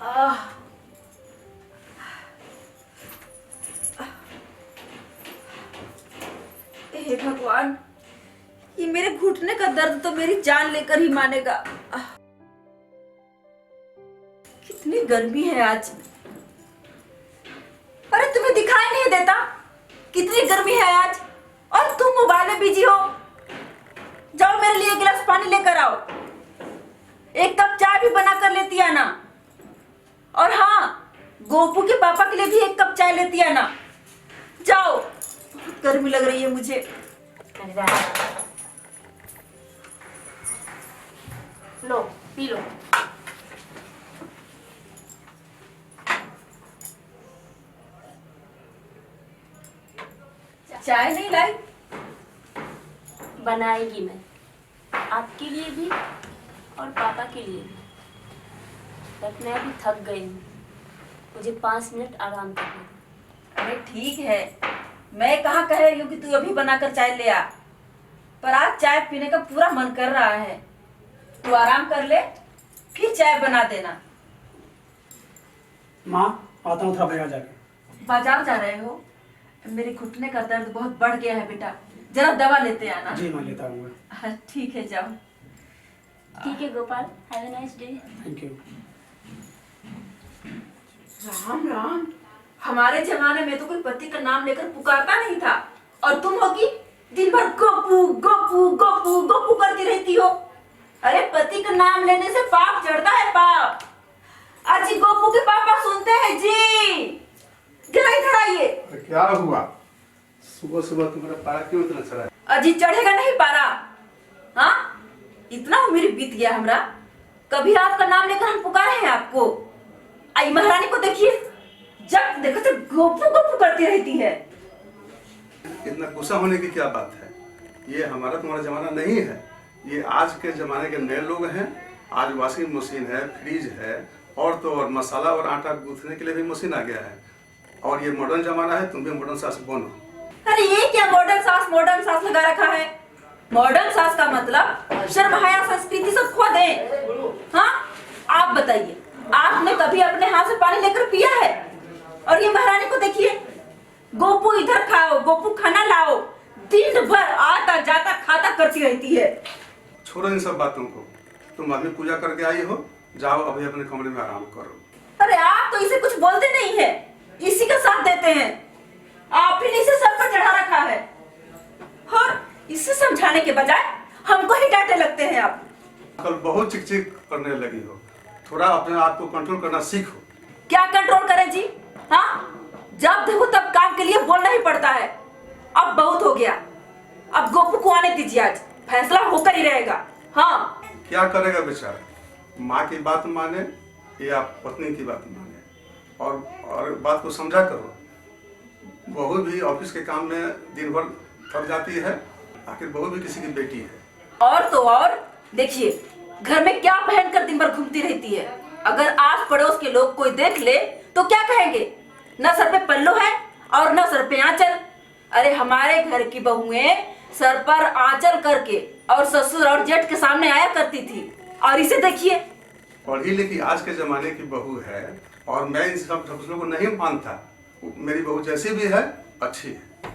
आह, हे भगवान, ये मेरे घुटने का दर्द तो मेरी जान लेकर ही मानेगा। कितनी गर्मी है आज। अरे तुम्हें दिखाई नहीं देता कितनी गर्मी है आज, और तुम मोबाइल में बिजी हो। जाओ मेरे लिए गिलास पानी लेकर आओ, एक कप चाय भी बना कर लेती आना, और हाँ, गोपू के पापा के लिए भी एक कप चाय लेती आना। जाओ, बहुत गर्मी लग रही है मुझे। लो पी लो। चाय नहीं लाई? बनाएगी मैं, आपके लिए भी और पापा के लिए भी। बट मैं अभी थक गई हूँ, मुझे 5 मिनट आराम करना है। अरे ठीक है, मैं कहाँ कह रही हूँ कि तू अभी बनाकर चाय ले आ, पर आज चाय पीने का पूरा मन कर रहा है। तू आराम कर ले, फिर चाय बना देना। माँ, आता हूँ, थोड़ा बाजार जाके। बाजार जा रहे हो? मेरे घुटने का दर्द बहुत बढ़ गया है बेटा, जरा दवा लेते आना। जी माँ, लेता हूँ। ठीक है, जाओ। ठीक है Gopal, have a nice day. Thank you. Ram Ram, हमारे जमाने में तो कोई पति का नाम लेकर पुकारता नहीं था, और तुम होगी दिन भर गोपू गोपू गोपू गोपू करती रहती हो। अरे पति का नाम लेने से पाप चढ़ता है, पाप। अजी गोपू के पापा सुनते हैं जी, जरा इधर आइए। क्या हुआ? सुबह सुबह तुम्हारा पारा क्यों इतना चढ़ा है? अजी चढ़ेगा नहीं पारा? हाँ, इतना उम्र बीत गया हमरा, कभी आपका नाम लेकर हम पुकारे हैं आपको? आई महारानी को देखिए, जब देखो तो गोपू गोपू करती रहती है। इतना गुस्सा होने की क्या बात है? ये हमारा तुम्हारा जमाना नहीं है, ये आज के जमाने के नए लोग हैं। आज वॉशिंग मशीन है, फ्रिज है, और तो और मसाला और आटा गूंथने के लिए भी मशीन आ गया है। और ये मॉडर्न जमाना है, तुम भी मॉडर्न सास बनो। अरे ये क्या मॉडर्न सास लगा रखा है? मॉडर्न सास का मतलब शर्म हया संस्कृति सब खो दे। हाँ, आप बताइए, आपने कभी अपने हाथ से पानी लेकर पिया है? और ये महारानी को देखिए, गोपू इधर खाओ, गोपू खाना लाओ, दिन भर आता जाता खाता करती रहती है। छोड़ो इन सब बातों को, तुम अभी पूजा करके आई हो, जाओ अभी अपने कमरे में आराम करो। अरे आप तो इसे कुछ बोलते नहीं है, इसी का साथ देते हैं। आप ही ने इसे सर पर चढ़ा रखा है, और इसे समझाने के बजाय हमको ही डांटे लगते हैं आप। कल बहुत चिक चिक करने लगी हो, थोड़ा अपने आप को कंट्रोल करना सीखो। क्या कंट्रोल करें जी? हाँ, जब देखो तब काम के लिए बोलना ही पड़ता है। अब बहुत हो गया, अब गोपू को आने दीजिए, आज फैसला होकर ही रहेगा। हाँ, क्या करेगा बेचारा? माँ की बात माने या पत्नी की बात माने, और बात को समझा करो। बहू भी ऑफिस के काम में दिन भर थक जाती है, आखिर बहू भी किसी की बेटी है। और तो और देखिए, घर में क्या पहनकर दिन भर घूमती रहती है। अगर आस पड़ोस के लोग कोई देख ले तो क्या कहेंगे? न सर पे पल्लू है और न सर पे आंचल। अरे हमारे घर की बहुएं सर पर आंचल करके और ससुर और जेठ के सामने आया करती थी, और इसे देखिए। पढ़ी लिखी आज के जमाने की बहू है, और मैं इन सब फैसलों को नहीं मानता। मेरी बहू जैसी भी है, अच्छी है।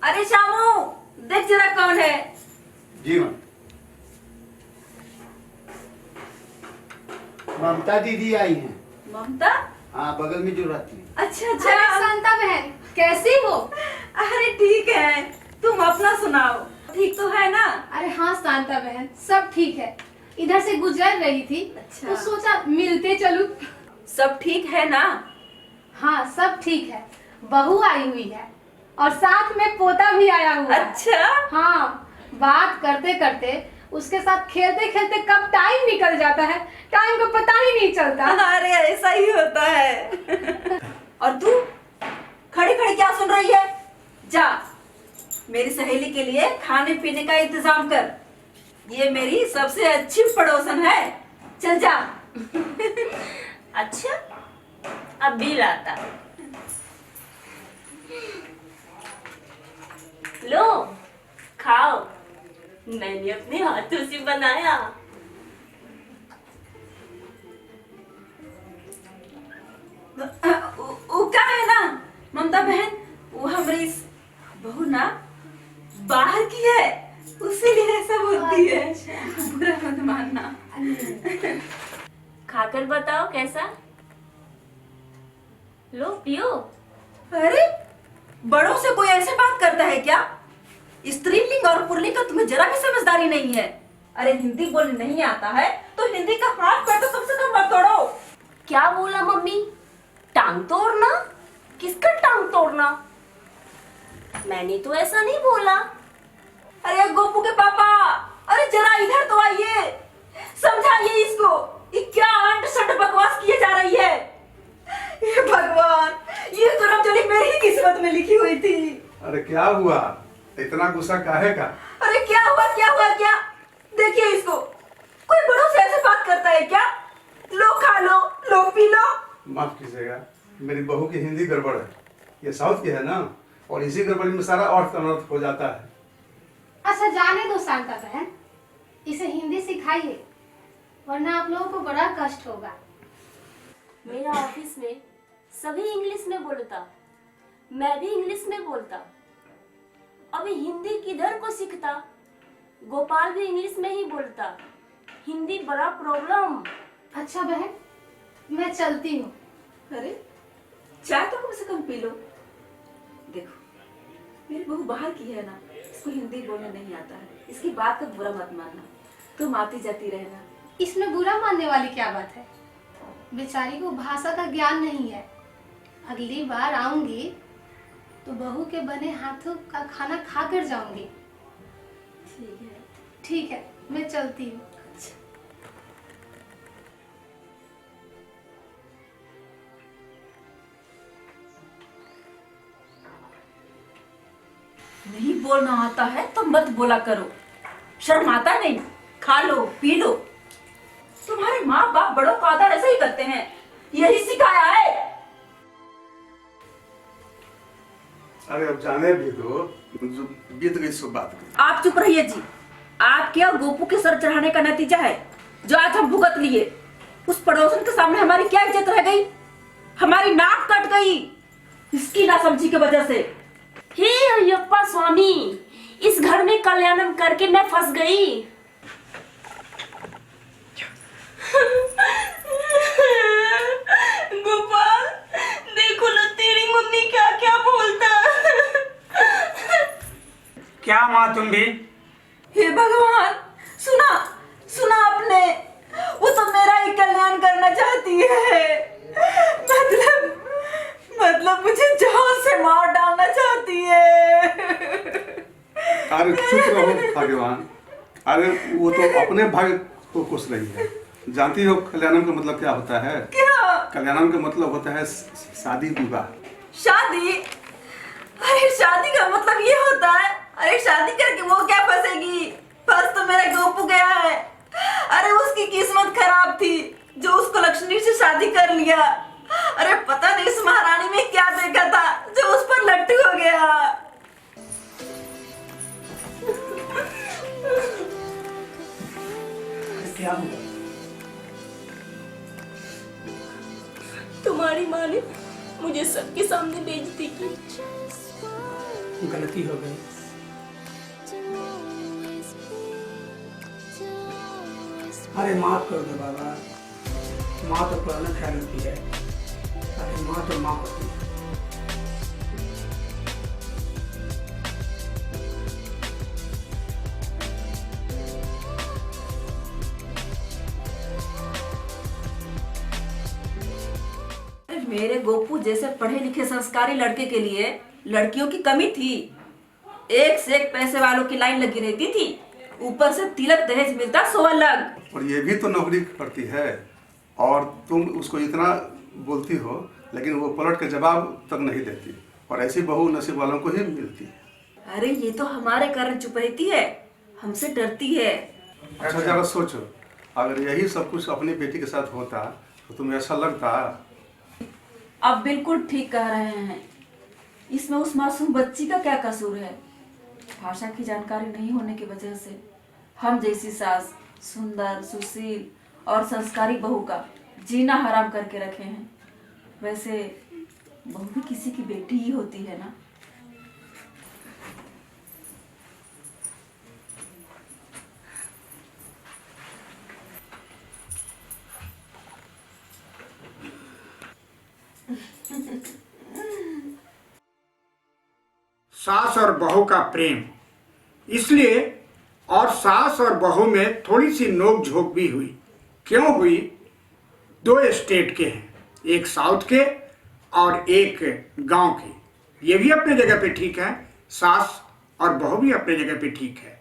अरे शामू, देख जरा कौन है। जी माँ। ममता दीदी आई हैं। ममता? हाँ, बगल में जो रहती है। अच्छा अरे अच्छा। शांता बहन, कैसी हो? अरे ठीक है, तुम अपना सुनाओ, ठीक तो है ना? अरे हाँ शांता बहन, सब ठीक है। इधर से गुजर रही थी, अच्छा। तो सोचा मिलते चलूं। सब ठीक है ना? हाँ सब ठीक है, बहू आई हुई है और साथ में पोता भी आया हुआ है। अच्छा। हाँ, बात करते करते उसके साथ खेलते खेलते कब टाइम निकल जाता है, टाइम को पता ही नहीं चलता। अरे ऐसा ही होता है। और तू खड़ी खड़ी क्या सुन रही है? जा, मेरी सहेली के लिए खाने पीने का इंतजाम कर। ये मेरी सबसे अच्छी पड़ोसन है, चल जा। अच्छा, अब बिल आता। लो खाओ, मैंने अपने हाथों से बनाया। वो क्या है ना ममता बहन, वो हमारी बहू ना बाहर की है, उसीलिए ऐसा बोलती है। बुरा मत मानना। खाकर बताओ कैसा। लो पियो। अरे बड़ों से कोई ऐसे बात करता है क्या? स्त्रीलिंग और पुल्लिंग का तुम्हें जरा भी समझदारी नहीं है। अरे हिंदी बोलने नहीं आता है तो हिंदी का हाथ पैर तो कम से कम मत तोड़ो। क्या बोला मम्मी? टांग तोड़ना? किसका टांग तोड़ना? मैंने तो ऐसा नहीं बोला। अरे गोपू के पापा, अरे जरा इधर तो आइए, समझाइए इसको, ये क्या अंट शंट बकवास किए जा रही है। ये भगवान, ये तो रमजोली मेरी ही किस्मत में लिखी हुई थी। अरे क्या हुआ, इतना गुस्सा काहे का? अरे क्या हुआ क्या? देखिए इसको, कोई बड़ों से ऐसे बात करता है क्या? लो खा लो पी लो। माफ कीजिएगा, मेरी बहू की हिंदी गड़बड़ है, ये साउथ की है ना, और इसी गड़बड़ी में सारा अर्थ अनर्थ हो जाता है। अच्छा जाने दो शांता बहन, इसे हिंदी सिखाइए, वरना आप लोगों को बड़ा कष्ट होगा। मेरा ऑफिस में सभी इंग्लिश में बोलता, मैं भी इंग्लिश में बोलता। अभी हिंदी किधर को सीखता? गोपाल भी इंग्लिश में ही बोलता। हिंदी बड़ा प्रॉब्लम। अच्छा बहन, मैं चलती हूँ। अरे चाय तो कम से कम पी लो। देखो मेरी बहू बाहर की है ना, इसको हिंदी बोलने नहीं आता है, इसकी बात का बुरा मत मानना, तुम आती जाती रहना। इसमें बुरा मानने वाली क्या बात है? बेचारी को भाषा का ज्ञान नहीं है। अगली बार आऊंगी तो बहू के बने हाथों का खाना खा कर जाऊंगी। ठीक है, मैं चलती हूँ। नहीं बोलना आता है तो मत बोला करो, शर्म आता नहीं? खा लो पी लो। तुम्हारे माँ बाप बड़ों का आदर ऐसे ही करते हैं, यही सिखाया है। अरे अब जाने भी दो, जो बीत गई सो बात की। आप चुप रहिए जी। आपके और गोपू के सर चढ़ाने का नतीजा है जो आज हम भुगत लिए। उस पड़ोसन के सामने हमारी क्या इज्जत रह गई, हमारी नाक कट गई इसकी नासमझी की वजह से। हे अयप्पा स्वामी, इस घर में कल्याणम करके मैं फंस गई। गोपाल देखो ना तेरी मम्मी क्या क्या बोलता। क्या माँ तुम भी? हे भगवान, सुना आपने, वो तो मेरा ही कल्याण करना चाहती है। मतलब मुझे जान से मार डालना चाहती है। अरे चुप रहो भगवान, अरे वो तो अपने भाग्य को खुश रही है। जानती हो कल्याणम का मतलब क्या होता है? क्या? कल्याणम का मतलब होता है शादी विवाह। शादी? अरे शादी का मतलब ये होता है? अरे शादी करके वो क्या फंसेगी? फंस तो मेरा गोपू गया है। अरे उसकी किस्मत खराब थी जो उसको लक्ष्मी से शादी कर लिया। अरे पता नहीं इस महारानी में क्या देखा था जो उस पर लट्टू हो गया। क्या हुआ? तुम्हारी माँ ने मुझे सबके सामने बेइज्जती की। गलती हो गई। अरे माफ कर दो बाबा, माँ तो पुराना ख्याल होती है, अरे माँ तो माँ होती है। मेरे गोपू जैसे पढ़े लिखे संस्कारी लड़के के लिए लड़कियों की कमी थी। एक से एक पैसे वालों की लाइन लगी रहती थी, ऊपर से तिलक दहेज मिलता सो अलग। और ये भी तो नौकरी करती है और तुम उसको इतना बोलती हो लेकिन वो पलट के जवाब तक नहीं देती, और ऐसी बहू नसीब वालों को ही मिलती है। अरे ये तो हमारे कारण चुप रहती है, हमसे डरती है। अच्छा जरा सोचो, अगर यही सब कुछ अपनी बेटी के साथ होता तो तुम्हें ऐसा लगता? आप बिल्कुल ठीक कह रहे हैं, इसमें उस मासूम बच्ची का क्या कसूर है? भाषा की जानकारी नहीं होने की वजह से हम जैसी सास सुंदर सुशील और संस्कारी बहू का जीना हराम करके रखे हैं। वैसे बहू भी किसी की बेटी ही होती है ना। सास और बहू का प्रेम, इसलिए और सास और बहू में थोड़ी सी नोक झोंक भी हुई। क्यों हुई? 2 स्टेट के हैं, एक साउथ के और एक गांव के। ये भी अपने जगह पे ठीक है, सास और बहू भी अपने जगह पे ठीक है।